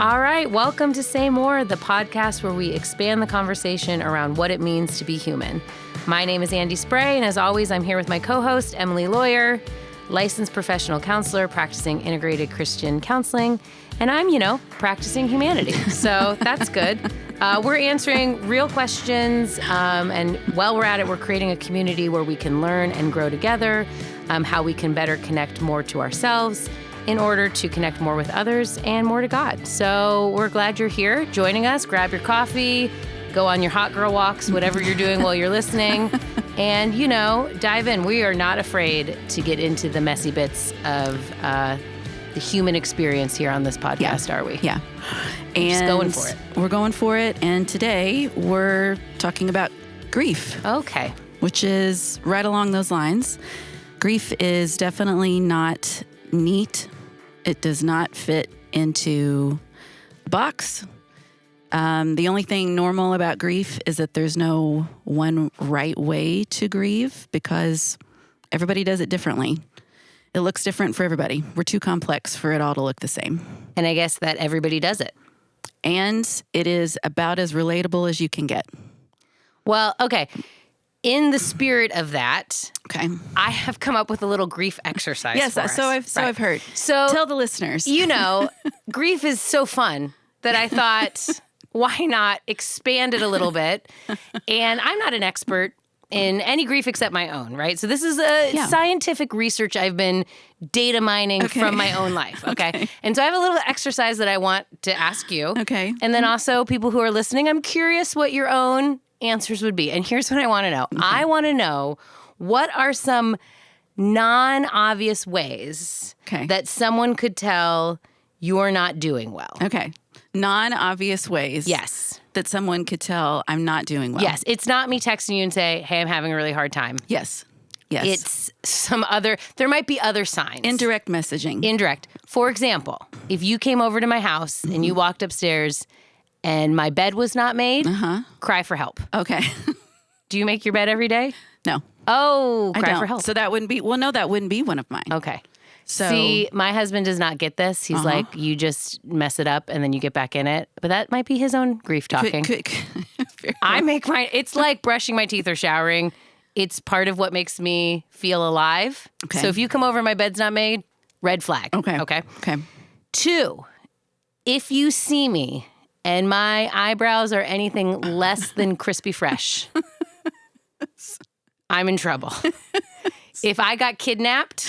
All right, welcome to Say More, the podcast where we expand the conversation around what it means to be human. My name is Andy Spray, and as always, I'm here with my co-host, Emily Lawyer, licensed professional counselor practicing integrated Christian counseling, and I'm, practicing humanity, so that's good. We're answering real questions, and while we're at it, we're creating a community where we can learn and grow together, how we can better connect more to ourselves in order to connect more with others and more to God. So we're glad you're here joining us. Grab your coffee, go on your hot girl walks, whatever you're doing while you're listening, and, dive in. We are not afraid to get into the messy bits of the human experience here on this podcast, are we? Yeah. And just going for it. We're going for it. And today we're talking about grief. Okay. Which is right along those lines. Grief is definitely not neat. It does not fit into a box. The only thing normal about grief is that there's no one right way to grieve because everybody does it differently. It looks different for everybody. We're too complex for it all to look the same. And I guess that everybody does it. And it is about as relatable as you can get. Well, okay. In the spirit of that, okay, I have come up with a little grief exercise. Yes, for so us. I've heard. So tell the listeners. Grief is so fun that I thought, why not expand it a little bit? And I'm not an expert in any grief except my own, right? So this is scientific research I've been data mining from my own life, okay? And so I have a little exercise that I want to ask you. Okay. And then also people who are listening, I'm curious what your own answers would be. And here's what I want to know. Okay. I want to know, what are some non-obvious ways that someone could tell you're not doing well? Okay. Non-obvious ways. Yes. That someone could tell I'm not doing well. Yes. It's not me texting you and say, hey, I'm having a really hard time. Yes. Yes. It's some other, there might be other signs. Indirect messaging. Indirect. For example, if you came over to my house and you walked upstairs and my bed was not made, cry for help. Okay. Do you make your bed every day? No. Oh, cry for help. So that wouldn't be one of mine. Okay. So, see, my husband does not get this. He's like, you just mess it up and then you get back in it. But that might be his own grief talking. I make mine. It's like brushing my teeth or showering. It's part of what makes me feel alive. Okay. So if you come over, my bed's not made, red flag. Okay. 2, if you see me and my eyebrows are anything less than crispy fresh, I'm in trouble. If I got kidnapped,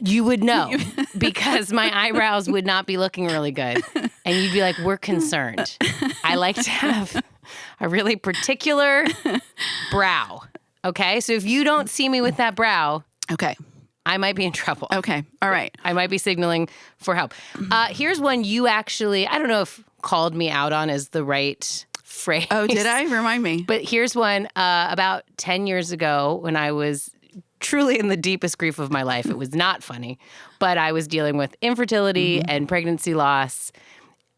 you would know because my eyebrows would not be looking really good. And you'd be like, we're concerned. I like to have a really particular brow. Okay? So if you don't see me with that brow, I might be in trouble. Okay. All right. I might be signaling for help. Here's one you actually, I don't know if called me out on is the right phrase. Oh, did I? Remind me. But here's one about 10 years ago when I was truly in the deepest grief of my life. It was not funny, but I was dealing with infertility and pregnancy loss.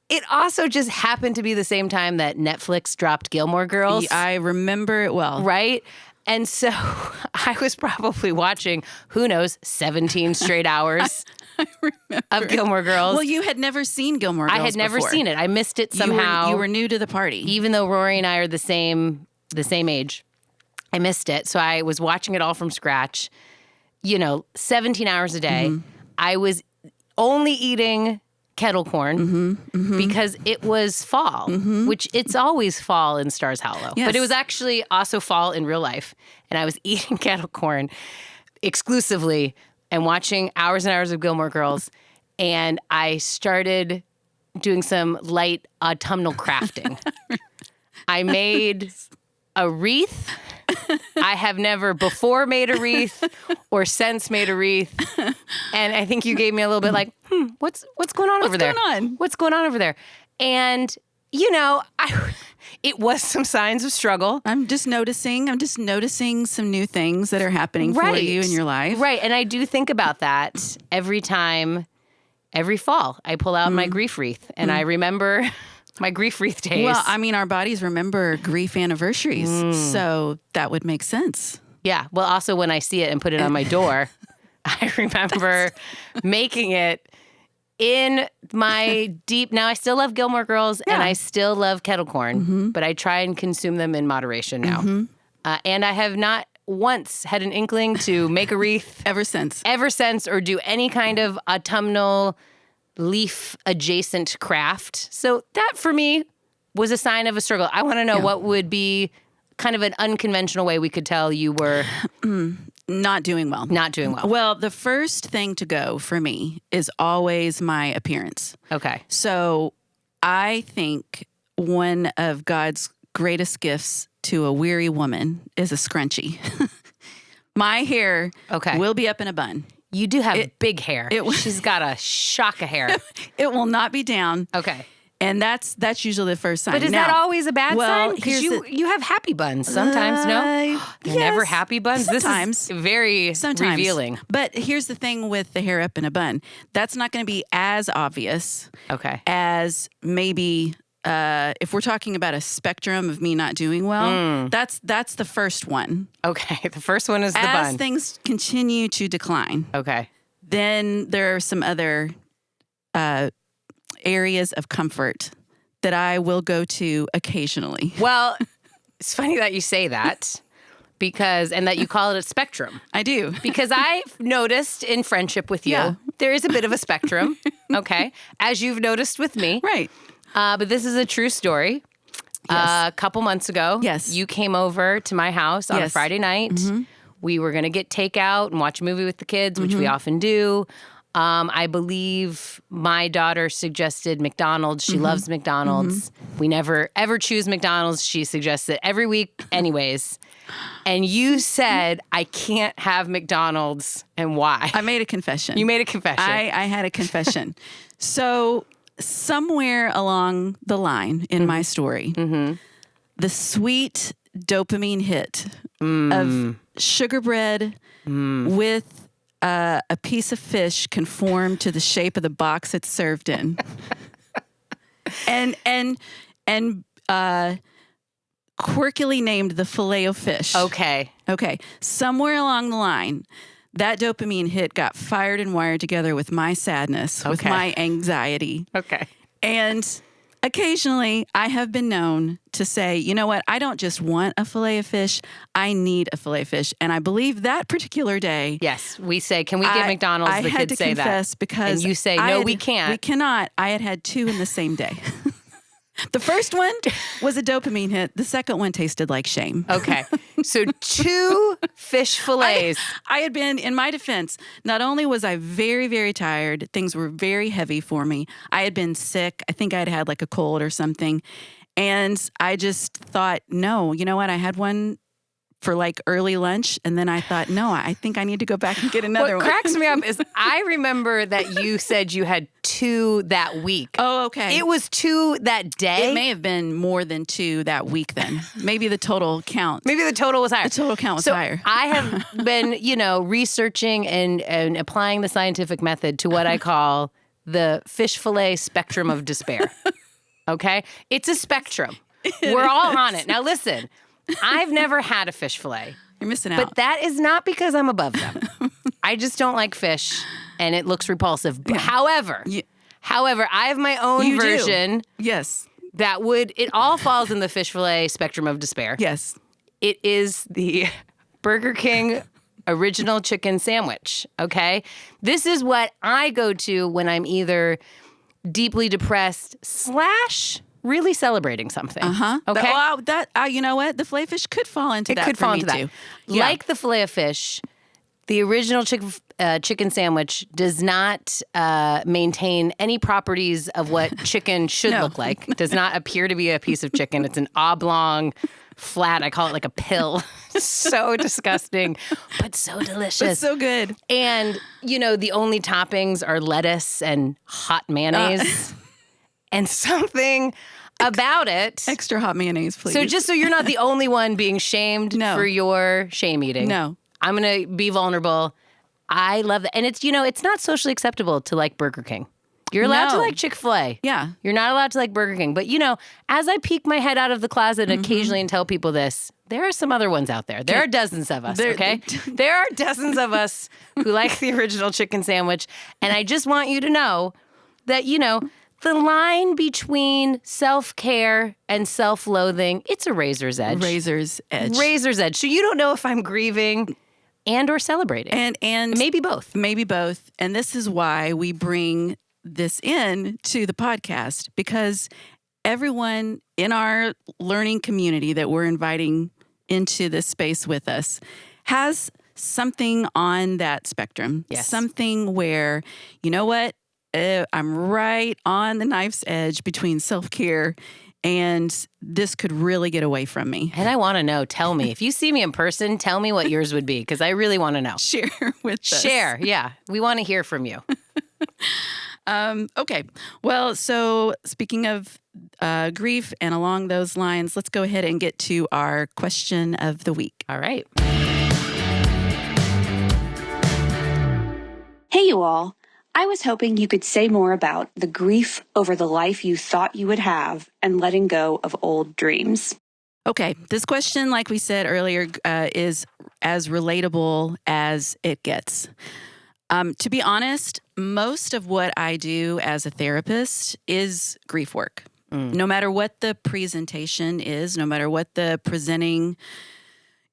It also just happened to be the same time that Netflix dropped Gilmore Girls. I remember it well. Right? And so I was probably watching, 17 straight hours of Gilmore Girls. Well, you had never seen Gilmore Girls I had never seen it. I missed it somehow. You were new to the party. Even though Rory and I are the same age. I missed it. So I was watching it all from scratch, 17 hours a day. I was only eating kettle corn because it was fall, which it's always fall in Stars Hollow. Yes. But it was actually also fall in real life. And I was eating kettle corn exclusively and watching hours and hours of Gilmore Girls. And I started doing some light autumnal crafting. I made a wreath. I have never before made a wreath or since made a wreath. And I think you gave me a little bit like, what's going on over there? What's going on over there? And, it was some signs of struggle. I'm just noticing some new things that are happening for you in your life. Right. And I do think about that every fall. I pull out my grief wreath and I remember my grief wreath days. Well, I mean, our bodies remember grief anniversaries, so that would make sense. Yeah. Well, also when I see it and put it on my door, I remember making it in my deep, now I still love Gilmore Girls and I still love kettle corn, but I try and consume them in moderation now. And I have not once had an inkling to make a wreath. Ever since, or do any kind of autumnal leaf adjacent craft. So that for me was a sign of a struggle. I want to know what would be kind of an unconventional way we could tell you were not doing well. Not doing well. Well, the first thing to go for me is always my appearance. Okay. So I think one of God's greatest gifts to a weary woman is a scrunchie. My hair will be up in a bun. You do have big hair. She's got a shock of hair. It will not be down. Okay. And that's usually the first sign. But is that always a bad sign? Because you have happy buns sometimes, no? They're never happy buns? Sometimes. This is very revealing. But here's the thing with the hair up in a bun. That's not going to be as obvious as maybe if we're talking about a spectrum of me not doing well. That's the first one. Okay, the first one is the bun. As things continue to decline. Okay. Then there are some other areas of comfort that I will go to occasionally. Well, it's funny that you say that and that you call it a spectrum. I do. Because I've noticed in friendship with you, there is a bit of a spectrum, okay, as you've noticed with me. Right. But this is a true story. A couple months ago, you came over to my house on a Friday night. We were going to get takeout and watch a movie with the kids, which we often do. I believe my daughter suggested McDonald's. She loves McDonald's. We never, ever choose McDonald's. She suggests it every week anyways. And you said, I can't have McDonald's. And why? I made a confession. You made a confession. I had a confession. So somewhere along the line in my story, the sweet dopamine hit of sugar bread with a piece of fish conformed to the shape of the box it's served in, and quirkily named the Filet-O-Fish. Okay. Somewhere along the line, that dopamine hit got fired and wired together with my sadness, with my anxiety. Okay. And occasionally, I have been known to say, you know what? I don't just want a fillet of fish. I need a fillet of fish. And I believe that particular day. Yes, we say, can we get McDonald's? I the had kids to say confess that. Because and you say, no, we can't. We cannot. I had two in the same day. The first one was a dopamine hit. The second one tasted like shame. Okay. So 2 fish fillets. I had been, in my defense, not only was I very, very tired, things were very heavy for me. I had been sick. I think I'd had like a cold or something. And I just thought, no, you know what? I had one for like early lunch. And then I thought, no, I think I need to go back and get another one. What cracks me up is I remember that you said you had 2 that week. Oh, okay. It was 2 that day? It may have been more than 2 that week then. Maybe the total count. Maybe the total was higher. The total count was higher. I have been, researching and applying the scientific method to what I call the fish fillet spectrum of despair. Okay? It's a spectrum. We're all on it. Now listen, I've never had a fish fillet. You're missing out. But that is not because I'm above them. I just don't like fish, and it looks repulsive. Yeah. However, I have my own version. Yes. It all falls in the fish fillet spectrum of despair. Yes. It is the Burger King original chicken sandwich, okay? This is what I go to when I'm either deeply depressed / really celebrating something. Okay. You know what? The filet fish could fall into that. It could fall into that. Too. Yeah. Like the filet of fish, the original chicken sandwich does not maintain any properties of what chicken should look like. Does not appear to be a piece of chicken. It's an oblong, flat. I call it like a pill. So disgusting, but so delicious. It's so good. And the only toppings are lettuce and hot mayonnaise. And something about it. Extra hot mayonnaise, please. So just so you're not the only one being shamed for your shame eating. No. I'm going to be vulnerable. I love that. And it's not socially acceptable to like Burger King. You're allowed to like Chick-fil-A. Yeah. You're not allowed to like Burger King. But, as I peek my head out of the closet occasionally and tell people this, there are some other ones out there. There are dozens of us, okay? There are dozens of us who like the original chicken sandwich. And I just want you to know that, the line between self-care and self-loathing, it's a razor's edge. Razor's edge. Razor's edge. So you don't know if I'm grieving and or celebrating. And maybe both. Maybe both. And this is why we bring this in to the podcast, because everyone in our learning community that we're inviting into this space with us has something on that spectrum. Yes. Something where, you know what? I'm right on the knife's edge between self-care and this could really get away from me. And I want to know, tell me. If you see me in person, tell me what yours would be, because I really want to know. Share with us. Share, yeah. We want to hear from you. Okay. Well, so speaking of grief and along those lines, let's go ahead and get to our question of the week. All right. Hey, you all. I was hoping you could say more about the grief over the life you thought you would have and letting go of old dreams. Okay. This question, like we said earlier, is as relatable as it gets. To be honest, most of what I do as a therapist is grief work. No matter what the presentation is, no matter what the presenting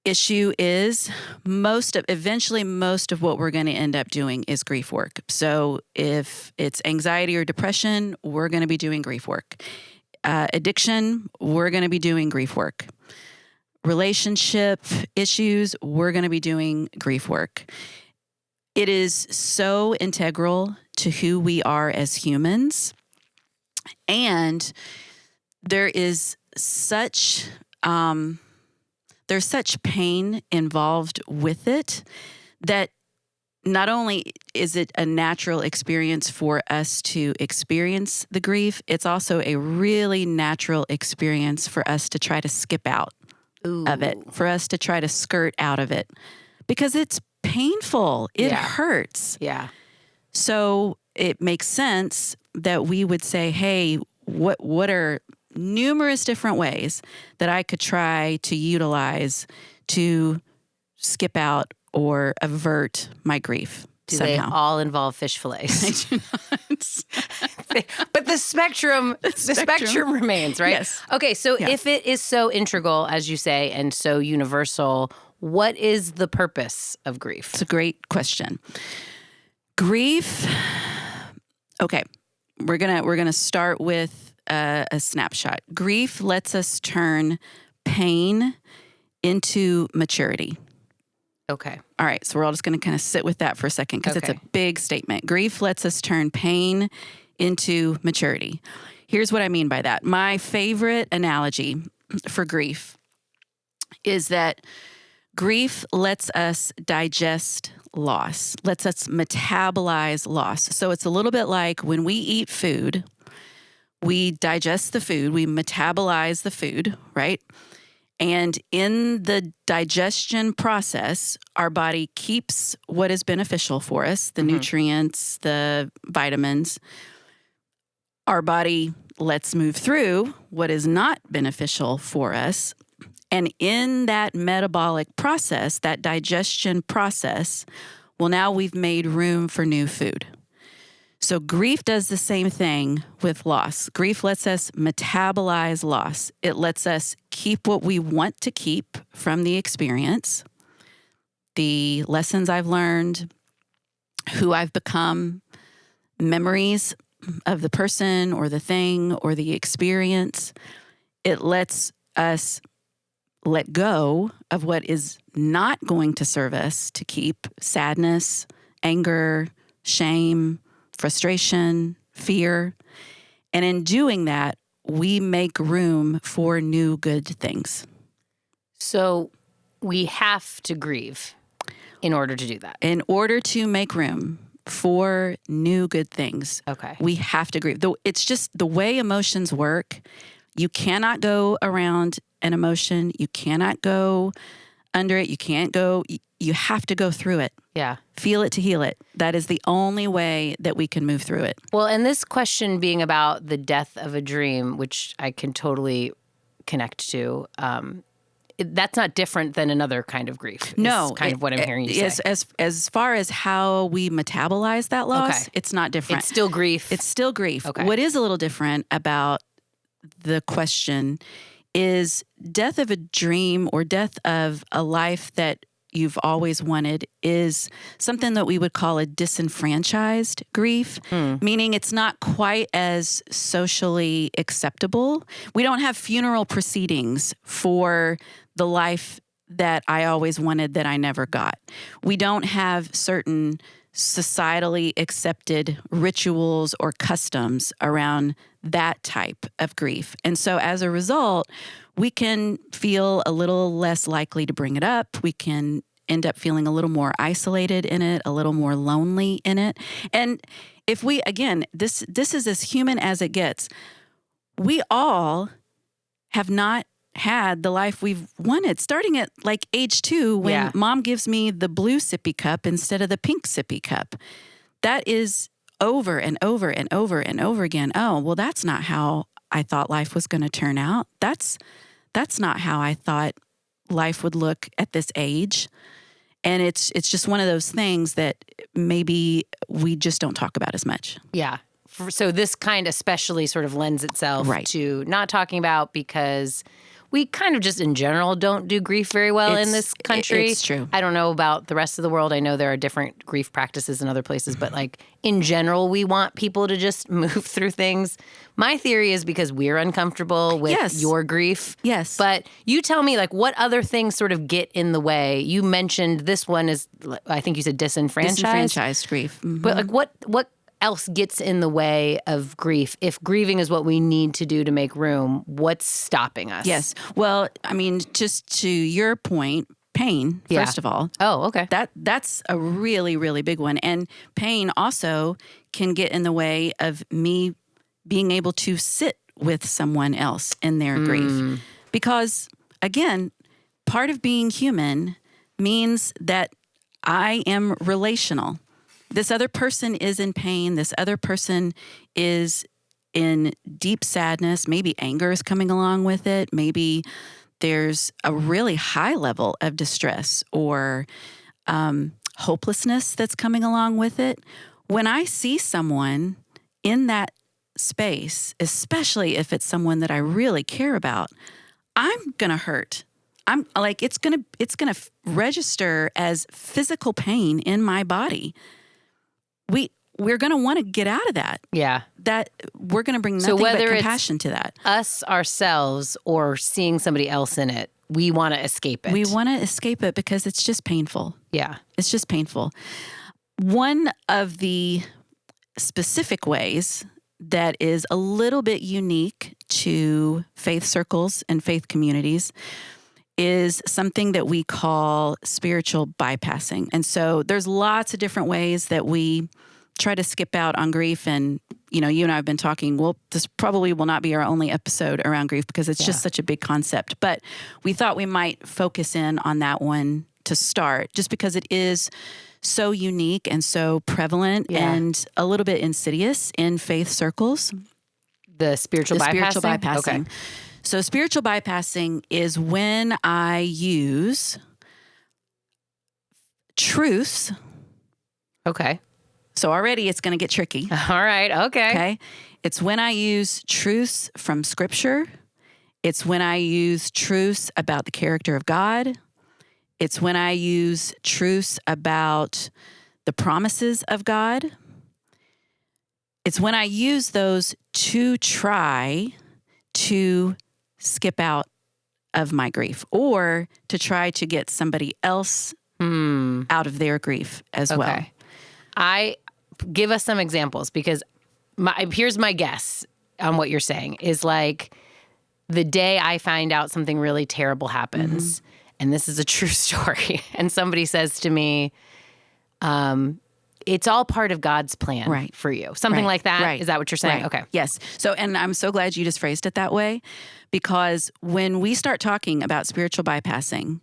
issue is, eventually most of what we're going to end up doing is grief work. So if it's anxiety or depression, we're going to be doing grief work. Addiction, we're going to be doing grief work. Relationship issues, we're going to be doing grief work. It is so integral to who we are as humans. And there is such there's such pain involved with it that not only is it a natural experience for us to experience the grief, it's also a really natural experience for us to try to skip out of it, for us to try to skirt out of it, because it's painful. It hurts. Yeah. So it makes sense that we would say, hey, what are numerous different ways that I could try to utilize to skip out or avert my grief Do somehow. they all involve fish fillets? I do not. But the spectrum remains, right? Yes. Okay, so Yeah. if it is so integral, as you say, and so universal, what is the purpose of grief? It's a great question. Grief. Okay, we're gonna start with a snapshot. Grief lets us turn pain into maturity. Okay. All right, so we're all just going to kind of sit with that for a second because it's a big statement. Grief lets us turn pain into maturity. Here's what I mean by that. My favorite analogy for grief is that grief lets us digest loss, lets us metabolize loss. So it's a little bit like when we eat food, we digest the food, we metabolize the food, right? And in the digestion process, our body keeps what is beneficial for us, the nutrients, the vitamins. Our body lets move through what is not beneficial for us. And in that metabolic process, that digestion process, well, now we've made room for new food. So grief does the same thing with loss. Grief lets us metabolize loss. It lets us keep what we want to keep from the experience, the lessons I've learned, who I've become, memories of the person or the thing or the experience. It lets us let go of what is not going to serve us to keep: sadness, anger, shame, frustration, fear. And in doing that, we make room for new good things. So we have to grieve in order to do that. In order to make room for new good things, we have to grieve. It's just the way emotions work. You cannot go around an emotion. You cannot go under it. You have to go through it. Yeah. Feel it to heal it. That is the only way that we can move through it. Well, and this question being about the death of a dream, which I can totally connect to, that's not different than another kind of grief. No. Is kind of what I'm hearing you say. As far as how we metabolize that loss, it's not different. It's still grief. It's still grief. Okay. What is a little different about the question is death of a dream or death of a life that you've always wanted is something that we would call a disenfranchised grief, meaning it's not quite as socially acceptable. We don't have funeral proceedings for the life that I always wanted that I never got. We don't have certain societally accepted rituals or customs around that type of grief. And so as a result, we can feel a little less likely to bring it up. We can end up feeling a little more isolated in it, a little more lonely in it. And if we, again, this is as human as it gets. We all have not had the life we've wanted, starting at like age 2 when mom gives me the blue sippy cup instead of the pink sippy cup. That is over and over and over and over again. Oh, well, that's not how I thought life was going to turn out. That's not how I thought life would look at this age. And it's just one of those things that maybe we just don't talk about as much. Yeah. So this kind especially sort of lends itself to not talking about because we kind of just in general don't do grief very well in this country. It's true. I don't know about the rest of the world. I know there are different grief practices in other places, but like in general, we want people to just move through things. My theory is because we're uncomfortable with your grief. Yes. But you tell me, like, what other things sort of get in the way? You mentioned this one is, I think you said disenfranchised. Disenfranchised grief. Mm-hmm. But like what else gets in the way of grief? If grieving is what we need to do to make room, what's stopping us? Yes. Well, I mean, just to your point, pain, first of all. Oh, okay. That's a really, really big one. And pain also can get in the way of me being able to sit with someone else in their grief. Because, again, part of being human means that I am relational. This other person is in pain. This other person is in deep sadness. Maybe anger is coming along with it. Maybe there's a really high level of distress or hopelessness that's coming along with it. When I see someone in that space, especially if it's someone that I really care about, I'm going to hurt. I'm like, it's going to register as physical pain in my body. We're going to want to get out of that. Yeah. That we're going to bring nothing but compassion to that. Us ourselves or seeing somebody else in it, we want to escape it. We want to escape it because it's just painful. Yeah. It's just painful. One of the specific ways that is a little bit unique to faith circles and faith communities is something that we call spiritual bypassing. And so there's lots of different ways that we try to skip out on grief. And, you know, you and I have been talking, well, this probably will not be our only episode around grief because it's just such a big concept. But we thought we might focus in on that one to start, just because it is so unique and so prevalent and a little bit insidious in faith circles. The spiritual bypassing? Spiritual bypassing. Okay. So spiritual bypassing is when I use truths. Okay. So already it's going to get tricky. All right. Okay. Okay. It's when I use truths from Scripture. It's when I use truths about the character of God. It's when I use truths about the promises of God. It's when I use those to try to skip out of my grief or to try to get somebody else out of their grief as well. Give us some examples, because here's my guess on what you're saying is like the day I find out something really terrible happens, and this is a true story, and somebody says to me, it's all part of God's plan for you. Something like that. Right. Is that what you're saying? Okay. Yes. So, and I'm so glad you just phrased it that way, because when we start talking about spiritual bypassing,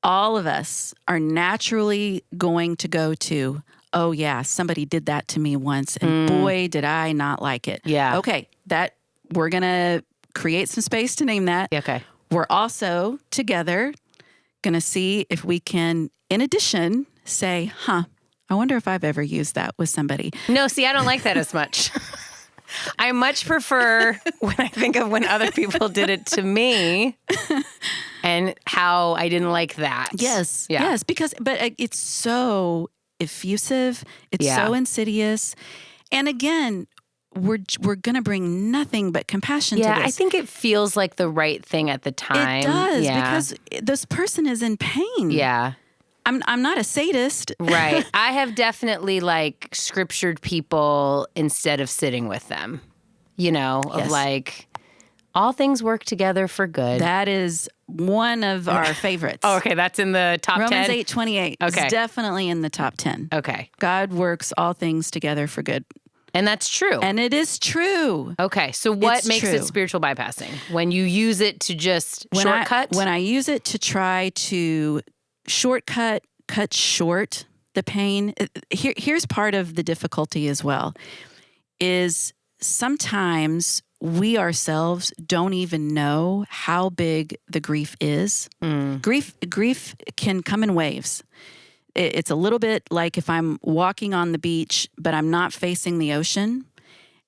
all of us are naturally going to go to, oh yeah, somebody did that to me once, and boy, did I not like it. Yeah. Okay. We're going to create some space to name that. Okay. we're also together going to see if we can, in addition, say, I wonder if I've ever used that with somebody. No, see, I don't like that as much. I much prefer when I think of when other people did it to me and how I didn't like that. Yes. Yeah. Yes. But it's so effusive. It's so insidious. And again, we're going to bring nothing but compassion to this. Yeah, I think it feels like the right thing at the time. It does, because this person is in pain. Yeah. I'm not a sadist. Right. I have definitely like scriptured people instead of sitting with them, of like, all things work together for good. That is one of our favorites. Oh, okay. That's in the top 10? Romans 8:28. Okay. It's definitely in the top 10. Okay. God works all things together for good. And that's true. And it is true. Okay. So what It's makes true. it spiritual bypassing? When you use it to just shortcut? When I use it to try to cut short the pain, here's part of the difficulty as well, is sometimes we ourselves don't even know how big the grief is. Grief can come in waves. It's a little bit like if I'm walking on the beach, but I'm not facing the ocean,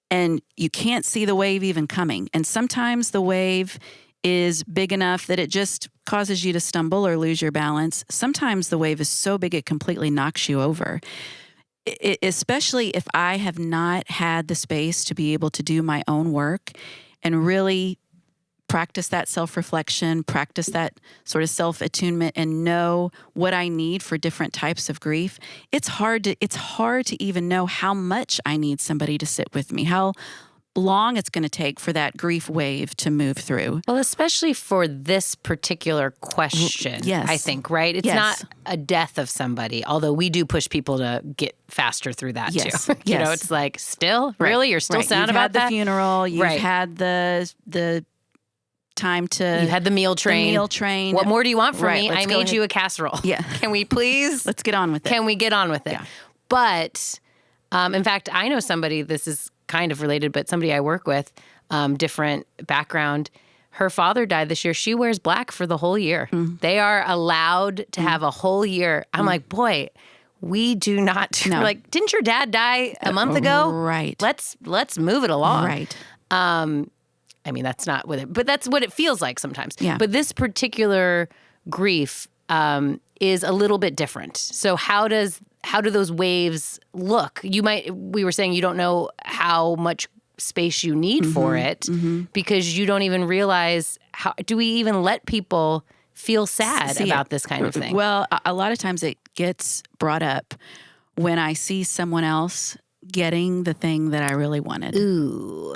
and you can't see the wave even coming. And sometimes the wave is big enough that it just causes you to stumble or lose your balance. Sometimes the wave is so big it completely knocks you over. Especially if I have not had the space to be able to do my own work and really practice that self-reflection, practice that sort of self-attunement, and know what I need for different types of grief. It's hard to even know how much I need somebody to sit with me, how long it's going to take for that grief wave to move through. Well, especially for this particular question, Yes. I think, right? It's not a death of somebody, although we do push people to get faster through that Yes. too. Yes. It's like, still? Really? You're still sad You've about had that? the funeral. You've Right. had the time to... You had the meal train. What more do you want from me? I made you a casserole. Yeah. Can we please? Let's get on with it. Can we get on with it? Yeah. But, in fact, I know somebody, this is kind of related, but somebody I work with, different background. Her father died this year. She wears black for the whole year. They are allowed to have a whole year. I'm like, boy, we do not. No. We're like, didn't your dad die a month ago? Right. Let's move it along. Right. I mean, that's not what it, but that's what it feels like sometimes. Yeah. But this particular grief is a little bit different. So how do those waves look? We were saying you don't know how much space you need for it because you don't even realize do we even let people feel sad about this kind of thing? Well, a lot of times it gets brought up when I see someone else getting the thing that I really wanted. Ooh.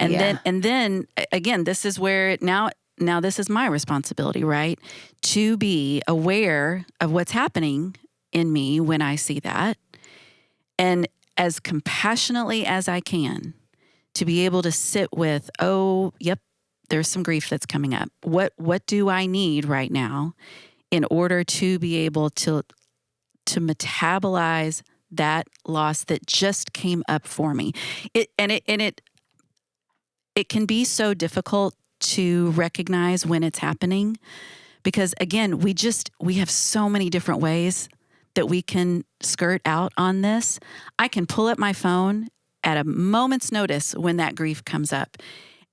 And then again, this is where now this is my responsibility, right? To be aware of what's happening in me when I see that, and as compassionately as I can to be able to sit with, oh, yep, there's some grief that's coming up. What do I need right now in order to be able to metabolize that loss that just came up for me? It can be so difficult to recognize when it's happening because, again, we have so many different ways that we can skirt out on this. I can pull up my phone at a moment's notice when that grief comes up,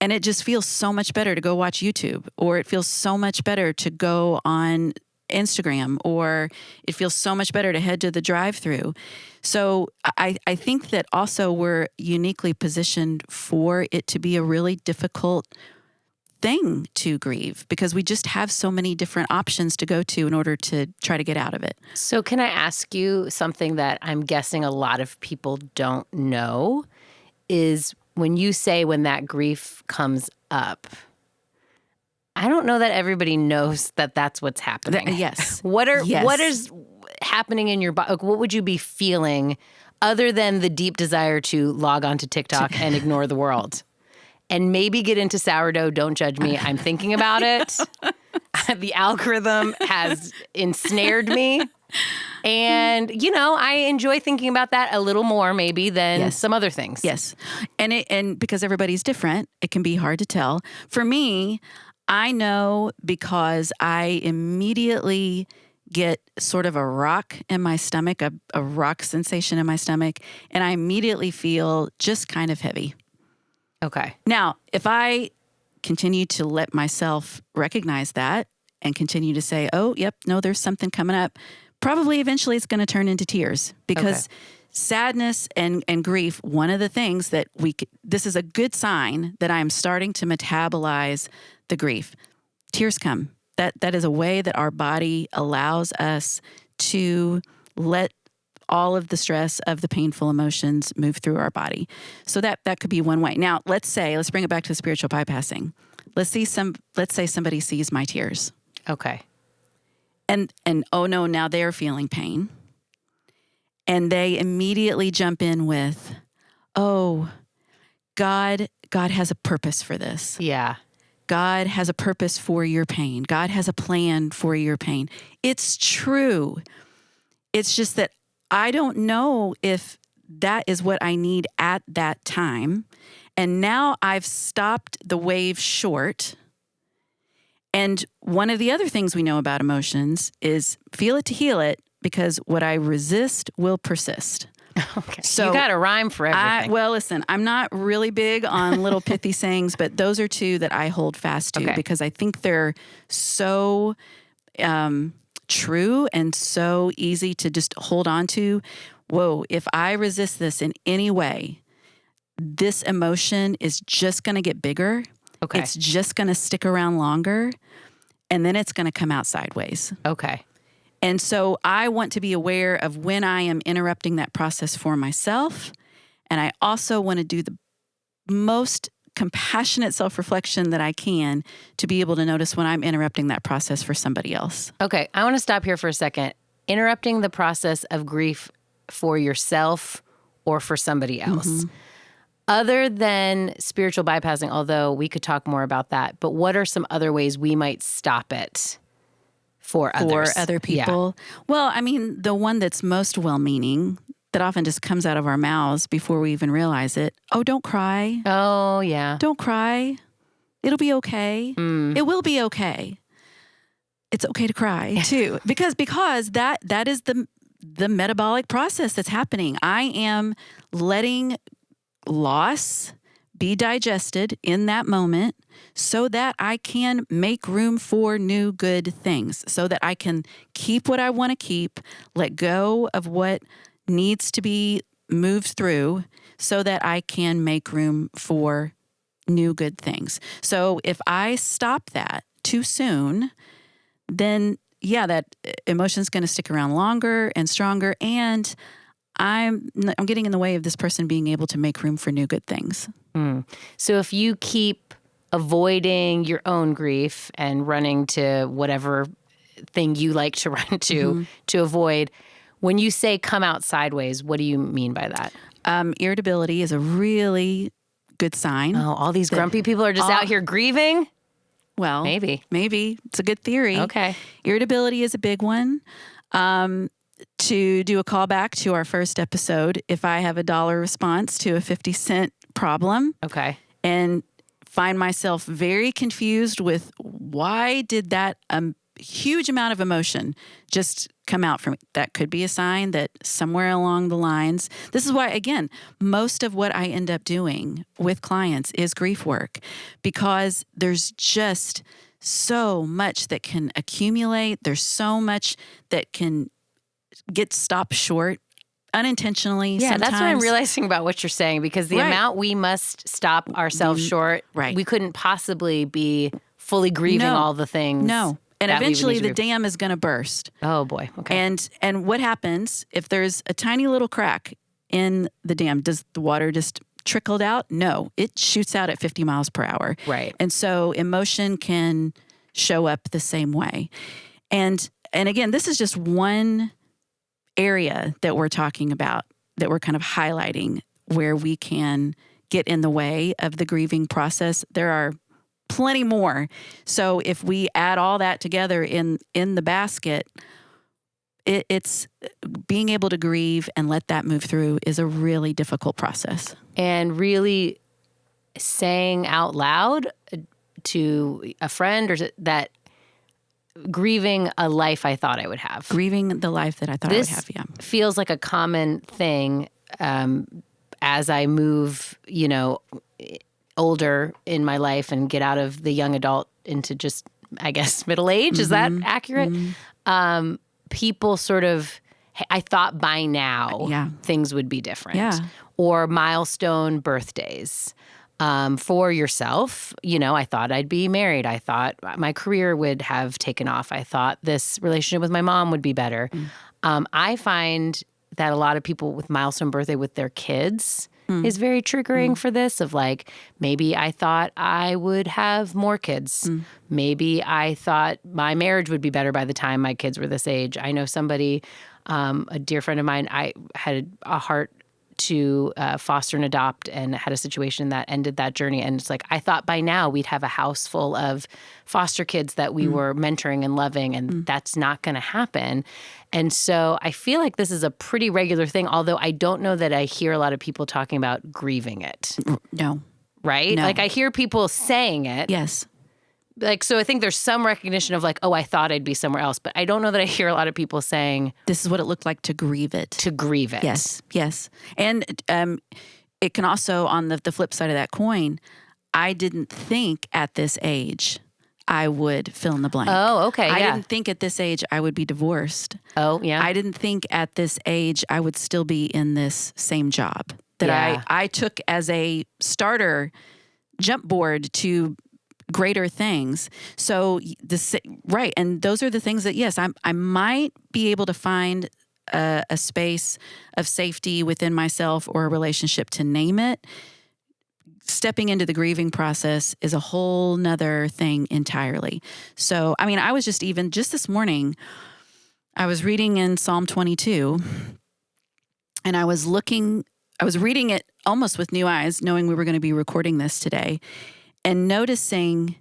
and it just feels so much better to go watch YouTube, or it feels so much better to go on Instagram, or it feels so much better to head to the drive-thru. So I think that also we're uniquely positioned for it to be a really difficult thing to grieve because we just have so many different options to go to in order to try to get out of it. So can I ask you something that I'm guessing a lot of people don't know is when you say when that grief comes up, I don't know that everybody knows that that's what's happening. Yes. What is happening in your body? What would you be feeling other than the deep desire to log onto TikTok and ignore the world? And maybe get into sourdough. Don't judge me. I'm thinking about it. The algorithm has ensnared me. And, I enjoy thinking about that a little more maybe than some other things. Yes. And because everybody's different, it can be hard to tell. For me, I know because I immediately get sort of a rock in my stomach, a rock sensation in my stomach, and I immediately feel just kind of heavy. Okay. Now, if I continue to let myself recognize that and continue to say, oh, yep, no, there's something coming up, probably eventually it's going to turn into tears because sadness and grief, one of the things that this is a good sign that I'm starting to metabolize the grief. Tears come. That is a way that our body allows us to let all of the stress of the painful emotions move through our body. So that could be one way. Now, let's bring it back to spiritual bypassing. Let's say somebody sees my tears. Okay. And oh no, now they're feeling pain. And they immediately jump in with, oh, God has a purpose for this. Yeah. God has a purpose for your pain. God has a plan for your pain. It's true. It's just that I don't know if that is what I need at that time. And now I've stopped the wave short. And one of the other things we know about emotions is feel it to heal it, because what I resist will persist. Okay. So you got a rhyme for everything. Well, listen, I'm not really big on little pithy sayings, but those are two that I hold fast to because I think they're so true and so easy to just hold on to. Whoa, if I resist this in any way, this emotion is just going to get bigger. Okay. It's just going to stick around longer, and then it's going to come out sideways. Okay. And so I want to be aware of when I am interrupting that process for myself. And I also want to do the most compassionate self-reflection that I can to be able to notice when I'm interrupting that process for somebody else. Okay. I want to stop here for a second. Interrupting the process of grief for yourself or for somebody else. Mm-hmm. Other than spiritual bypassing, although we could talk more about that, but what are some other ways we might stop it for others? For other people? Yeah. Well, I mean, the one that's most well-meaning that often just comes out of our mouths before we even realize it. Oh, don't cry. Oh, yeah. Don't cry. It'll be okay. It will be okay. It's okay to cry too, because that is the metabolic process that's happening. I am letting loss be digested in that moment so that I can make room for new good things, so that I can keep what I want to keep, let go of what needs to be moved through so that I can make room for new good things. So if I stop that too soon, then yeah, that emotion's going to stick around longer and stronger, and I'm getting in the way of this person being able to make room for new good things. So if you keep avoiding your own grief and running to whatever thing you like to run to avoid, when you say come out sideways, what do you mean by that? Irritability is a really good sign. Oh, all these grumpy people are just out here grieving? Well, maybe. It's a good theory. Okay. Irritability is a big one. To do a callback to our first episode, if I have $1 response to a 50-cent problem, and find myself very confused with why did that huge amount of emotion just come out from me, that could be a sign that somewhere along the lines, this is why, again, most of what I end up doing with clients is grief work, because there's just so much that can accumulate. There's so much that can get stopped short unintentionally. Yeah, sometimes. That's what I'm realizing about what you're saying, because the amount we must stop ourselves short, we couldn't possibly be fully grieving all the things. No. And eventually the dam is going to burst. Oh boy. Okay. And what happens if there's a tiny little crack in the dam? Does the water just trickle out? No, it shoots out at 50 miles per hour. Right. And so emotion can show up the same way. And again, this is just one area that we're talking about, that we're kind of highlighting where we can get in the way of the grieving process. There are plenty more. So if we add all that together in the basket, it's being able to grieve and let that move through is a really difficult process. And really saying out loud, to a friend, or is it that grieving a life I thought I would have? Grieving the life that I thought I would have, yeah. Feels like a common thing as I move, older in my life and get out of the young adult into just, I guess, middle age. Is that accurate? People sort of, I thought by now things would be different. Yeah. Or milestone birthdays. For yourself, I thought I'd be married. I thought my career would have taken off. I thought this relationship with my mom would be better. I find that a lot of people with milestone birthday with their kids is very triggering for this, of like, maybe I thought I would have more kids. Maybe I thought my marriage would be better by the time my kids were this age. I know somebody, a dear friend of mine, I had a heart to foster and adopt, and had a situation that ended that journey. And it's like, I thought by now we'd have a house full of foster kids that we were mentoring and loving, and that's not going to happen. And so I feel like this is a pretty regular thing, although I don't know that I hear a lot of people talking about grieving it. No. Right? No. Like I hear people saying it. Yes. Like, so I think there's some recognition of like, oh, I thought I'd be somewhere else. But I don't know that I hear a lot of people saying, this is what it looked like to grieve it. To grieve it. Yes, yes. And it can also, on the flip side of that coin, I didn't think at this age I would fill in the blank. Oh, okay, I didn't think at this age I would be divorced. Oh, yeah. I didn't think at this age I would still be in this same job that I took as a starter jump board to greater things. So right. And those are the things that, yes, I might be able to find a space of safety within myself or a relationship to name it. Stepping into the grieving process is a whole nother thing entirely. So, I mean, I was just this morning, I was reading in Psalm 22, and I was reading it almost with new eyes, knowing we were going to be recording this today, and noticing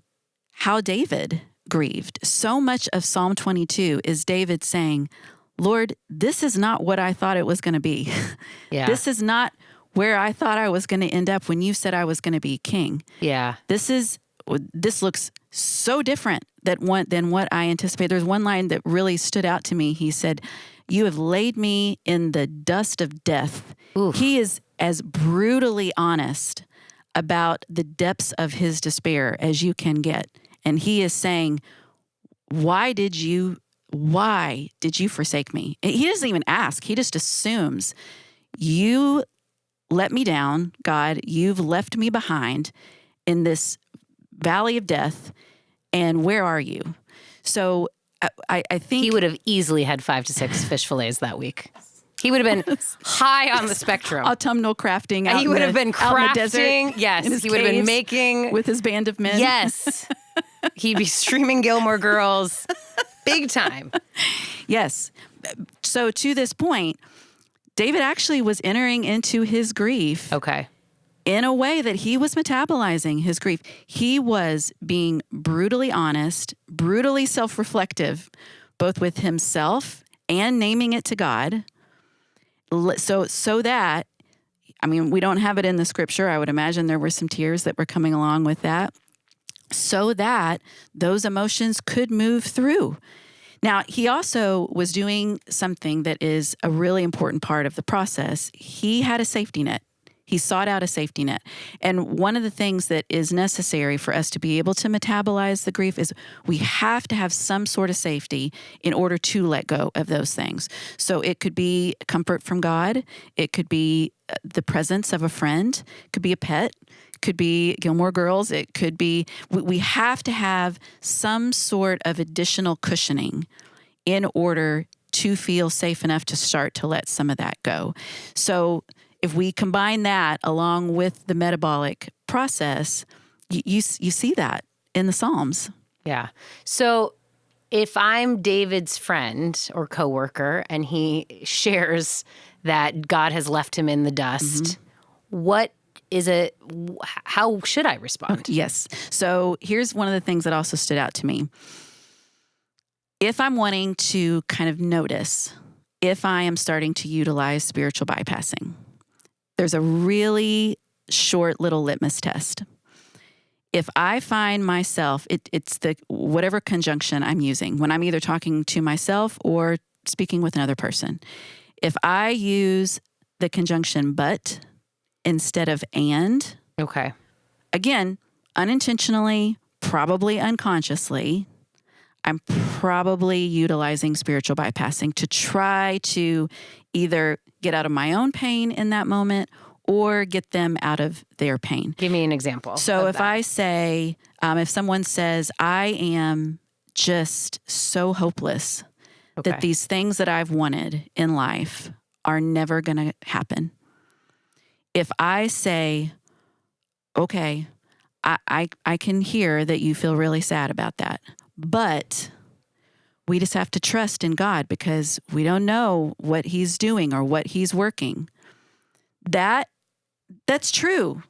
how David grieved. So much of Psalm 22 is David saying, Lord, this is not what I thought it was going to be. Yeah. This is not where I thought I was going to end up when you said I was going to be king. Yeah. This looks so different than what I anticipated. There's one line that really stood out to me. He said, you have laid me in the dust of death. Oof. He is as brutally honest about the depths of his despair as you can get. And he is saying, why did you forsake me? He doesn't even ask. He just assumes, you let me down, God. You've left me behind in this valley of death. And where are you? So I think he would have easily had 5 to 6 fish fillets that week. He would have been high on the spectrum. Autumnal crafting. He would have been crafting. Desert, yes. He would have been making. With his band of men. Yes. He'd be streaming Gilmore Girls big time. Yes. So to this point, David actually was entering into his grief. Okay. In a way that he was metabolizing his grief. He was being brutally honest, brutally self-reflective, both with himself and naming it to God. So that, I mean, we don't have it in the scripture. I would imagine there were some tears that were coming along with that, so that those emotions could move through. Now, he also was doing something that is a really important part of the process. He had a safety net. He sought out a safety net. And one of the things that is necessary for us to be able to metabolize the grief is we have to have some sort of safety in order to let go of those things. So it could be comfort from God. It could be the presence of a friend. It could be a pet. It could be Gilmore Girls. It could be, we have to have some sort of additional cushioning in order to feel safe enough to start to let some of that go. So if we combine that along with the metabolic process, you see that in the Psalms. Yeah. So if I'm David's friend or coworker and he shares that God has left him in the dust, how should I respond? Yes. So here's one of the things that also stood out to me. If I'm wanting to kind of notice if I am starting to utilize spiritual bypassing, there's a really short little litmus test. If I find myself, it's the whatever conjunction I'm using when I'm either talking to myself or speaking with another person. If I use the conjunction but instead of and, Okay. again, unintentionally, probably unconsciously, I'm probably utilizing spiritual bypassing to try to either get out of my own pain in that moment or get them out of their pain. Give me an example. So of if that. I say, if someone says, I am just so hopeless that these things that I've wanted in life are never going to happen. If I say, okay, I can hear that you feel really sad about that, but we just have to trust in God because we don't know what he's doing or what he's working. That's true.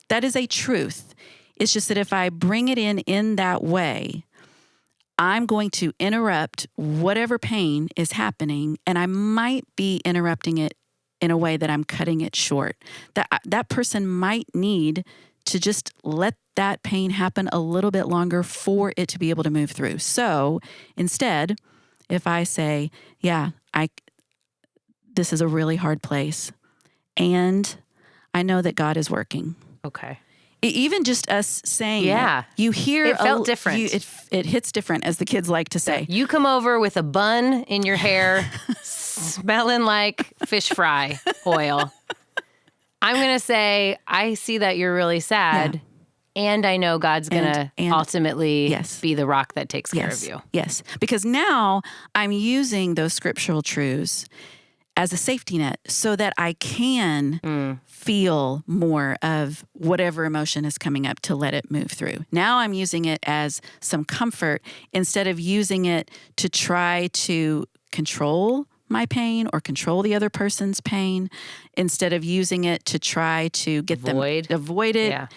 That is a truth. It's just that if I bring it in that way, I'm going to interrupt whatever pain is happening, and I might be interrupting it in a way that I'm cutting it short. That person might need to just let that pain happen a little bit longer for it to be able to move through. So instead, if I say, yeah, this is a really hard place, and I know that God is working. Okay. Even just us saying Yeah. you hear It felt different. It hits different, as the kids like to say. You come over with a bun in your hair, smelling like fish fry oil. I'm going to say, I see that you're really sad, and I know God's going to ultimately be the rock that takes care of you. Yes, because now I'm using those scriptural truths as a safety net so that I can feel more of whatever emotion is coming up to let it move through. Now I'm using it as some comfort instead of using it to try to control my pain or control the other person's pain, instead of using it to try to get them avoid it,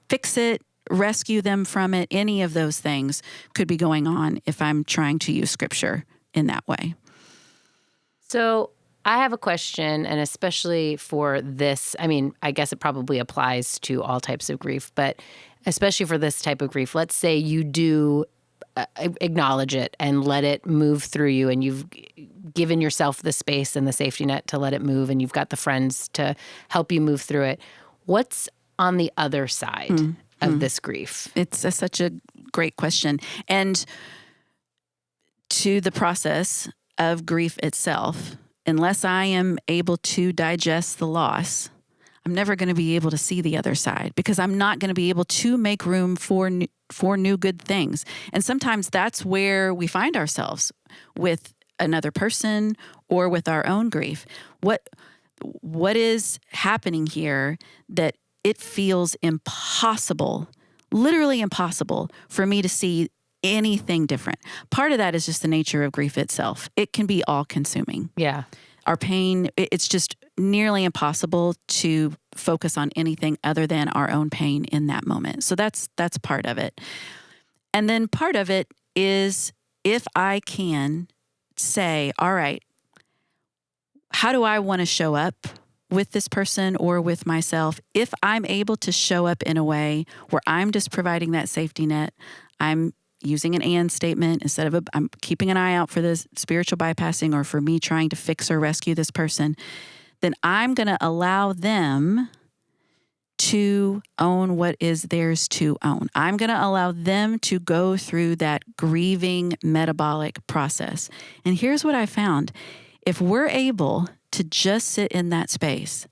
fix it, rescue them from it. Any of those things could be going on if I'm trying to use scripture in that way. So I have a question, and especially for this, I mean, I guess it probably applies to all types of grief, but especially for this type of grief, let's say you do acknowledge it and let it move through you, and you've given yourself the space and the safety net to let it move, and you've got the friends to help you move through it. What's on the other side of this grief? It's such a great question. And to the process of grief itself, unless I am able to digest the loss, I'm never going to be able to see the other side, because I'm not going to be able to make room for new good things. And sometimes that's where we find ourselves with another person or with our own grief. What is happening here that it feels impossible, literally impossible, for me to see anything different? Part of that is just the nature of grief itself. It can be all-consuming. Yeah. Our pain, it's just nearly impossible to focus on anything other than our own pain in that moment. So that's part of it. And then part of it is, if I can say, all right, how do I want to show up with this person or with myself? If I'm able to show up in a way where I'm just providing that safety net, I'm using an and statement instead of I'm keeping an eye out for this spiritual bypassing or for me trying to fix or rescue this person, then I'm going to allow them to own what is theirs to own. I'm going to allow them to go through that grieving metabolic process. And here's what I found. If we're able to just sit in that space,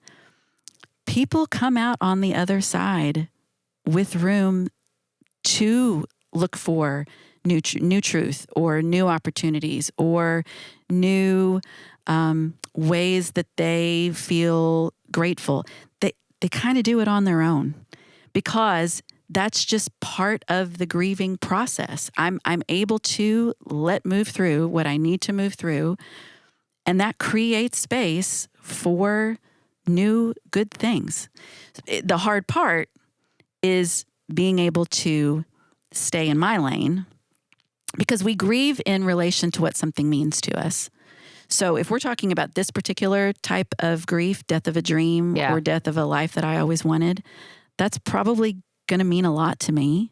people come out on the other side with room to look for new truth or new opportunities or new ways that they feel grateful. They kind of do it on their own, because that's just part of the grieving process. I'm able to move through what I need to move through, and that creates space for new good things. The hard part is being able to stay in my lane, because we grieve in relation to what something means to us. So if we're talking about this particular type of grief, death of a dream or death of a life that I always wanted, that's probably going to mean a lot to me.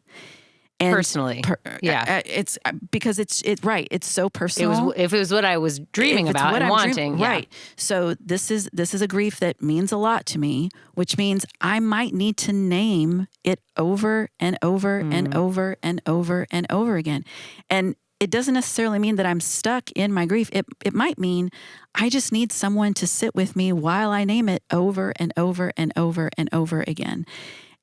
And personally. It's because it's so personal. If it was what I was dreaming about and wanting. Right. So this is a grief that means a lot to me, which means I might need to name it over and over and over and over and over again. And it doesn't necessarily mean that I'm stuck in my grief. It might mean I just need someone to sit with me while I name it over and over and over and over again.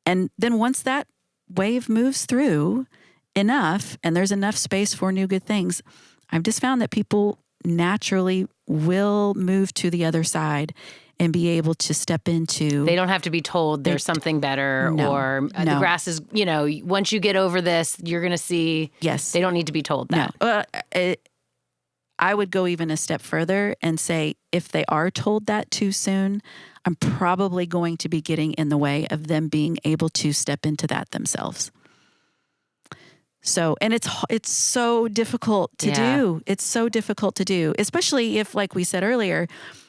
And then once that wave moves through enough and there's enough space for new good things, I've just found that people naturally will move to the other side and be able to step into. They don't have to be told there's something better or the grass is, once you get over this, you're going to see. Yes. They don't need to be told that. No. I would go even a step further and say if they are told that too soon, I'm probably going to be getting in the way of them being able to step into that themselves. So, and it's so difficult to do. It's so difficult to do, especially if, like we said earlier,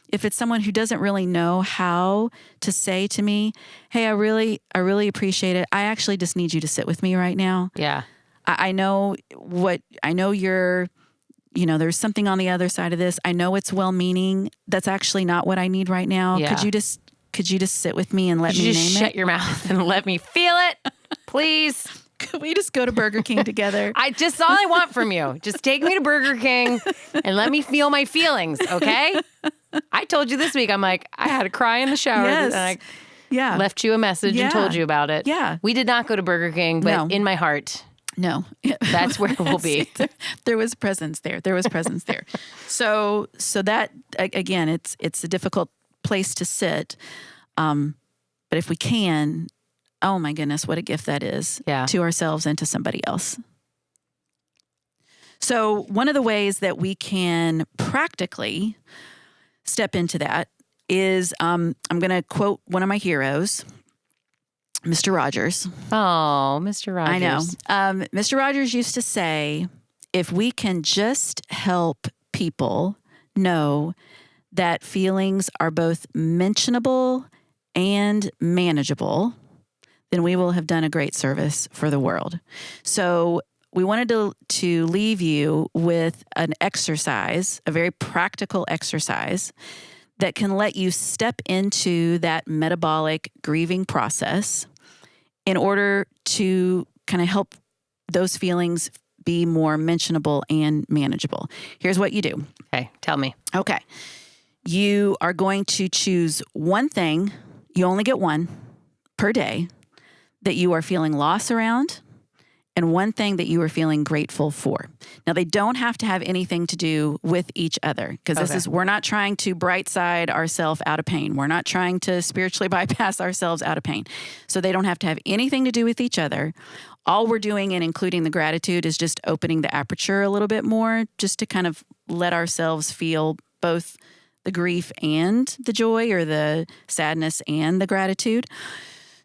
if it's someone who doesn't really know how to say to me, hey, I really appreciate it. I actually just need you to sit with me right now. Yeah. I know you're, there's something on the other side of this. I know it's well-meaning. That's actually not what I need right now. Yeah. Could you just sit with me and let me name it? Just shut your mouth and let me feel it, please. Could we just go to Burger King together? Just all I want from you. Just take me to Burger King and let me feel my feelings, okay? I told you this week, I'm like, I had to cry in the shower. Yes. And I left you a message and told you about it. Yeah. We did not go to Burger King, but in my heart. No. That's where we'll be. There was presence there. So that, again, it's a difficult place to sit. But if we can, oh my goodness, what a gift that is to ourselves and to somebody else. So one of the ways that we can practically step into that is, I'm going to quote one of my heroes, Mr. Rogers. Oh, Mr. Rogers. I know. Mr. Rogers used to say, if we can just help people know that feelings are both mentionable and manageable, then we will have done a great service for the world. So we wanted to leave you with an exercise, a very practical exercise that can let you step into that metabolic grieving process in order to kind of help those feelings be more mentionable and manageable. Here's what you do. Okay, tell me. Okay. You are going to choose one thing, you only get one per day, that you are feeling loss around, and one thing that you are feeling grateful for. Now, they don't have to have anything to do with each other, because we're not trying to bright side ourselves out of pain. We're not trying to spiritually bypass ourselves out of pain. So they don't have to have anything to do with each other. All we're doing in including the gratitude is just opening the aperture a little bit more, just to kind of let ourselves feel both the grief and the joy, or the sadness and the gratitude.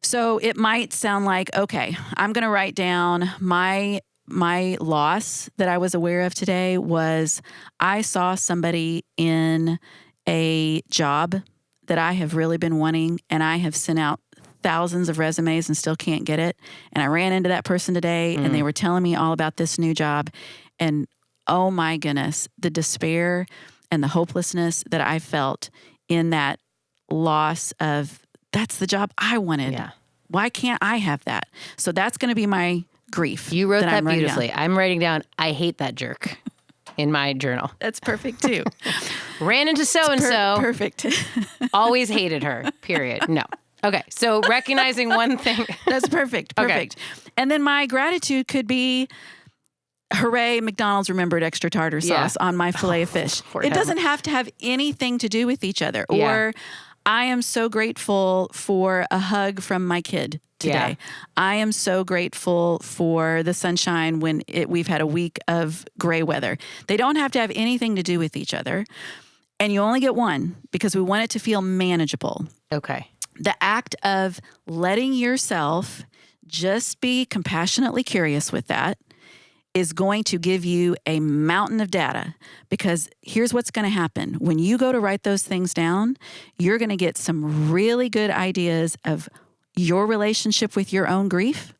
So it might sound like, okay, I'm going to write down my loss that I was aware of today was I saw somebody in a job that I have really been wanting, and I have sent out thousands of resumes and still can't get it. And I ran into that person today and they were telling me all about this new job. And oh my goodness, the despair and the hopelessness that I felt in that loss of, that's the job I wanted. Yeah. Why can't I have that? So that's going to be my grief. You wrote that beautifully. I'm writing down, I hate that jerk in my journal. That's perfect too. Ran into so-and-so. Perfect. Always hated her, period. No. Okay. So recognizing one thing. That's perfect. Perfect. Okay. And then my gratitude could be, hooray, McDonald's remembered extra tartar sauce on my filet of fish. It doesn't have to have anything to do with each other. Or I am so grateful for a hug from my kid today. Yeah. I am so grateful for the sunshine when we've had a week of gray weather. They don't have to have anything to do with each other. And you only get one because we want it to feel manageable. Okay. The act of letting yourself just be compassionately curious with that is going to give you a mountain of data, because here's what's going to happen. When you go to write those things down, you're going to get some really good ideas of your relationship with your own grief.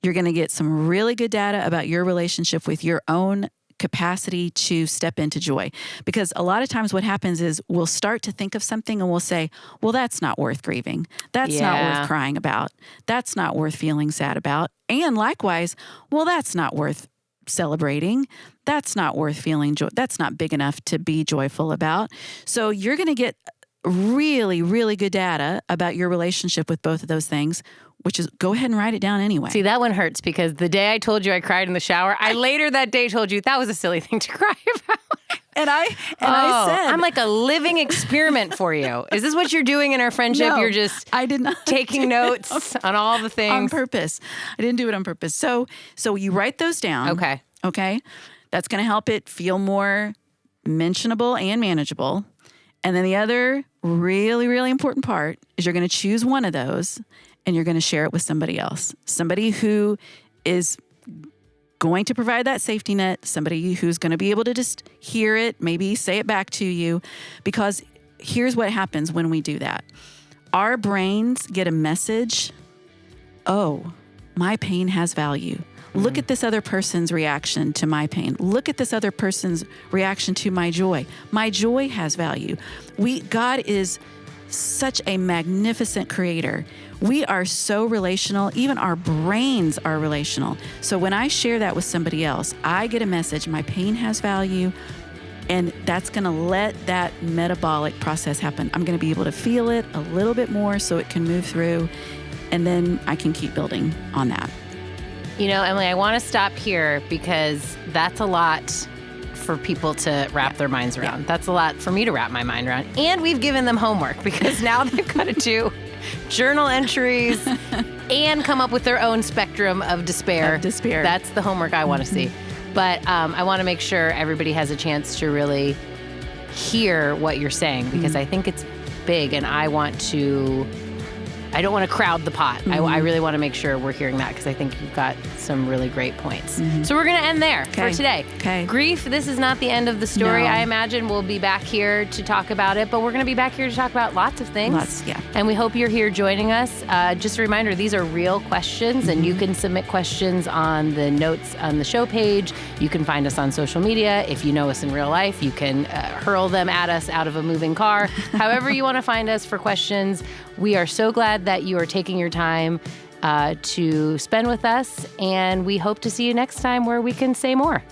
You're going to get some really good data about your relationship with your own capacity to step into joy. Because a lot of times what happens is we'll start to think of something and we'll say, well, that's not worth grieving. That's not worth crying about. That's not worth feeling sad about. And likewise, well, that's not worth celebrating. That's not worth feeling joy. That's not big enough to be joyful about. So you're going to get really, really good data about your relationship with both of those things, which is go ahead and write it down anyway. See, that one hurts because the day I told you I cried in the shower, I later that day told you that was a silly thing to cry about. And I said, I'm like a living experiment for you. Is this what you're doing in our friendship? No, You're just I did not taking notes on all the things. On purpose. I didn't do it on purpose. So you write those down. Okay. That's going to help it feel more mentionable and manageable. And then the other really, really important part is you're going to choose one of those and you're going to share it with somebody else. Somebody who is going to provide that safety net, somebody who's going to be able to just hear it, maybe say it back to you. Because here's what happens when we do that. Our brains get a message, oh, my pain has value. Look at this other person's reaction to my pain. Look at this other person's reaction to my joy. My joy has value. God is such a magnificent creator. We are so relational. Even our brains are relational. So when I share that with somebody else, I get a message, my pain has value, and that's going to let that metabolic process happen. I'm going to be able to feel it a little bit more so it can move through, and then I can keep building on that. You know, Emily, I want to stop here because that's a lot for people to wrap their minds around. That's a lot for me to wrap my mind around. And we've given them homework because now they've got to do journal entries and come up with their own spectrum of despair. That's the homework I want to see. But I want to make sure everybody has a chance to really hear what you're saying because I think it's big and I don't want to crowd the pot. I really want to make sure we're hearing that because I think you've got some really great points. So we're going to end there for today. Grief, this is not the end of the story. No. I imagine we'll be back here to talk about it, but we're going to be back here to talk about lots of things. And we hope you're here joining us. Just a reminder, these are real questions, and you can submit questions on the notes on the show page. You can find us on social media. If you know us in real life, you can hurl them at us out of a moving car. However you want to find us for questions. We are so glad that you are taking your time to spend with us, and we hope to see you next time where we can say more.